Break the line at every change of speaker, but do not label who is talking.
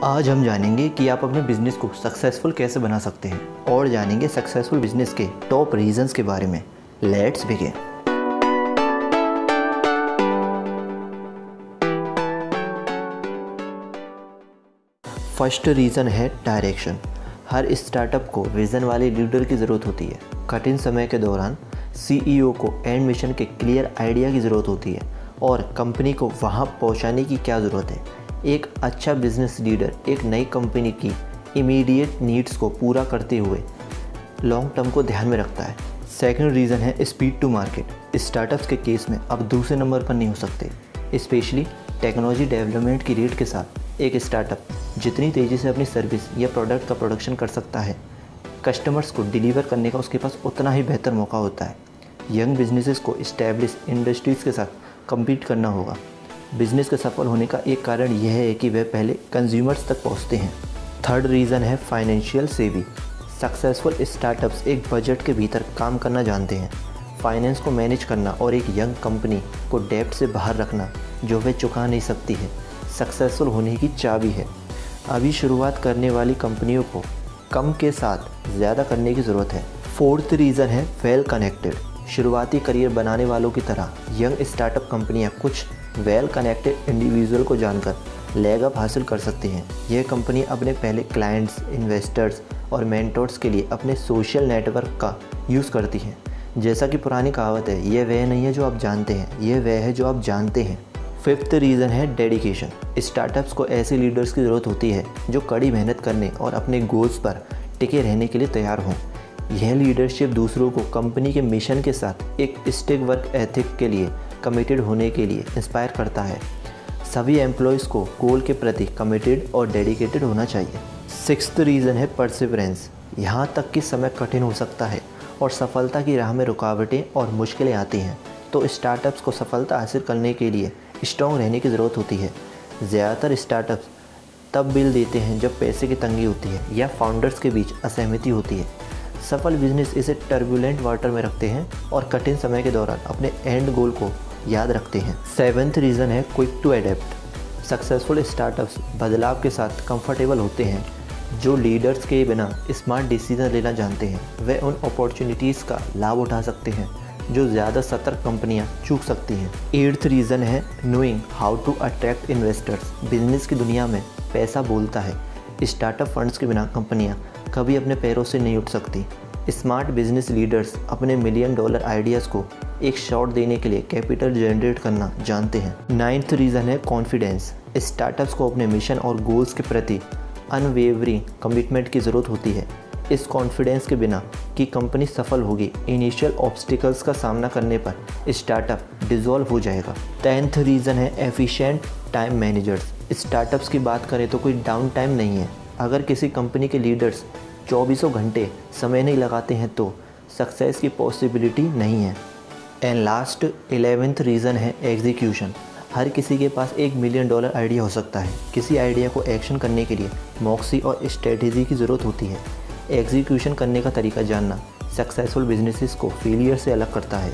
आज हम जानेंगे कि आप अपने बिजनेस को सक्सेसफुल कैसे बना सकते हैं और जानेंगे सक्सेसफुल बिजनेस के टॉप रीजंस के बारे में। Let's begin. फर्स्ट रीज़न है डायरेक्शन। हर स्टार्टअप को विज़न वाले लीडर की ज़रूरत होती है। कठिन समय के दौरान सीईओ को एंड मिशन के क्लियर आइडिया की ज़रूरत होती है और कंपनी को वहाँ पहुँचाने की क्या ज़रूरत है। एक अच्छा बिजनेस लीडर एक नई कंपनी की इमीडिएट नीड्स को पूरा करते हुए लॉन्ग टर्म को ध्यान में रखता है। सेकंड रीज़न है स्पीड टू मार्केट। स्टार्टअप्स के केस में अब दूसरे नंबर पर नहीं हो सकते। स्पेशली टेक्नोलॉजी डेवलपमेंट की रेट के साथ एक स्टार्टअप जितनी तेज़ी से अपनी सर्विस या प्रोडक्ट का प्रोडक्शन कर सकता है, कस्टमर्स को डिलीवर करने का उसके पास उतना ही बेहतर मौका होता है। यंग बिजनेसेस को इस्टेब्लिश इंडस्ट्रीज़ के साथ कम्पीट करना होगा। बिजनेस के सफल होने का एक कारण यह है कि वे पहले कंज्यूमर्स तक पहुंचते हैं। थर्ड रीज़न है फाइनेंशियल सेविंग। सक्सेसफुल स्टार्टअप्स एक बजट के भीतर काम करना जानते हैं। फाइनेंस को मैनेज करना और एक यंग कंपनी को डेब्ट से बाहर रखना जो वे चुका नहीं सकती है, सक्सेसफुल होने की चाबी है। अभी शुरुआत करने वाली कंपनियों को कम के साथ ज़्यादा करने की ज़रूरत है। फोर्थ रीज़न है वेल कनेक्टेड। शुरुआती करियर बनाने वालों की तरह यंग स्टार्टअप कंपनियां कुछ वेल कनेक्टेड इंडिविजुअल को जानकर लेग अप हासिल कर सकती हैं। यह कंपनी अपने पहले क्लाइंट्स, इन्वेस्टर्स और मेंटोर्स के लिए अपने सोशल नेटवर्क का यूज़ करती हैं। जैसा कि पुरानी कहावत है, यह वह नहीं है जो आप जानते हैं, यह वह है जो आप जानते हैं। फिफ्थ रीज़न है डेडिकेशन। स्टार्टअप्स को ऐसे लीडर्स की ज़रूरत होती है जो कड़ी मेहनत करने और अपने गोल्स पर टिके रहने के लिए तैयार हों। यह लीडरशिप दूसरों को कंपनी के मिशन के साथ एक स्टिक वर्क एथिक के लिए कमिटेड होने के लिए इंस्पायर करता है। सभी एम्प्लॉयज़ को गोल के प्रति कमिटेड और डेडिकेटेड होना चाहिए। सिक्स्थ रीज़न है परसिवरेंस। यहाँ तक कि समय कठिन हो सकता है और सफलता की राह में रुकावटें और मुश्किलें आती हैं, तो स्टार्टअप्स को सफलता हासिल करने के लिए स्ट्रॉन्ग रहने की ज़रूरत होती है। ज़्यादातर स्टार्टअप्स तब बिल देते हैं जब पैसे की तंगी होती है या फाउंडर्स के बीच असहमति होती है। सफल बिजनेस इसे टर्बुलेंट वाटर में रखते हैं और कठिन समय के दौरान अपने एंड गोल को याद रखते हैं। सेवेंथ रीज़न है quick to adapt. Successful startups बदलाव के साथ कंफर्टेबल होते हैं। जो लीडर्स के बिना स्मार्ट डिसीजन लेना जानते हैं, वे उन अपॉर्चुनिटीज़ का लाभ उठा सकते हैं जो ज़्यादा सतर्क कंपनियां चूक सकती हैं। एट्थ रीज़न है knowing how to attract investors. Business की दुनिया में पैसा बोलता है। स्टार्टअप फंड्स के बिना कंपनियां कभी अपने पैरों से नहीं उठ सकती। स्मार्ट बिजनेस लीडर्स अपने $1 मिलियन आइडियाज़ को एक शॉट देने के लिए कैपिटल जनरेट करना जानते हैं। नाइन्थ रीज़न है कॉन्फिडेंस। स्टार्टअप्स को अपने मिशन और गोल्स के प्रति अनवेवरिंग कमिटमेंट की ज़रूरत होती है। इस कॉन्फिडेंस के बिना कि कंपनी सफल होगी, इनिशियल ऑब्स्टिकल्स का सामना करने पर स्टार्टअप डिसॉल्व हो जाएगा। 10th रीज़न है एफिशिएंट टाइम मैनेजर्स। स्टार्टअप्स की बात करें तो कोई डाउन टाइम नहीं है। अगर किसी कंपनी के लीडर्स 24 घंटे समय नहीं लगाते हैं तो सक्सेस की पॉसिबिलिटी नहीं है। एंड लास्ट 11th रीज़न है एग्जीक्यूशन। हर किसी के पास $1 मिलियन आइडिया हो सकता है। किसी आइडिया को एक्शन करने के लिए मॉक्सी और स्ट्रेटेजी की ज़रूरत होती है। एग्जीक्यूशन करने का तरीका जानना सक्सेसफुल बिजनेसेस को फेलियर से अलग करता है।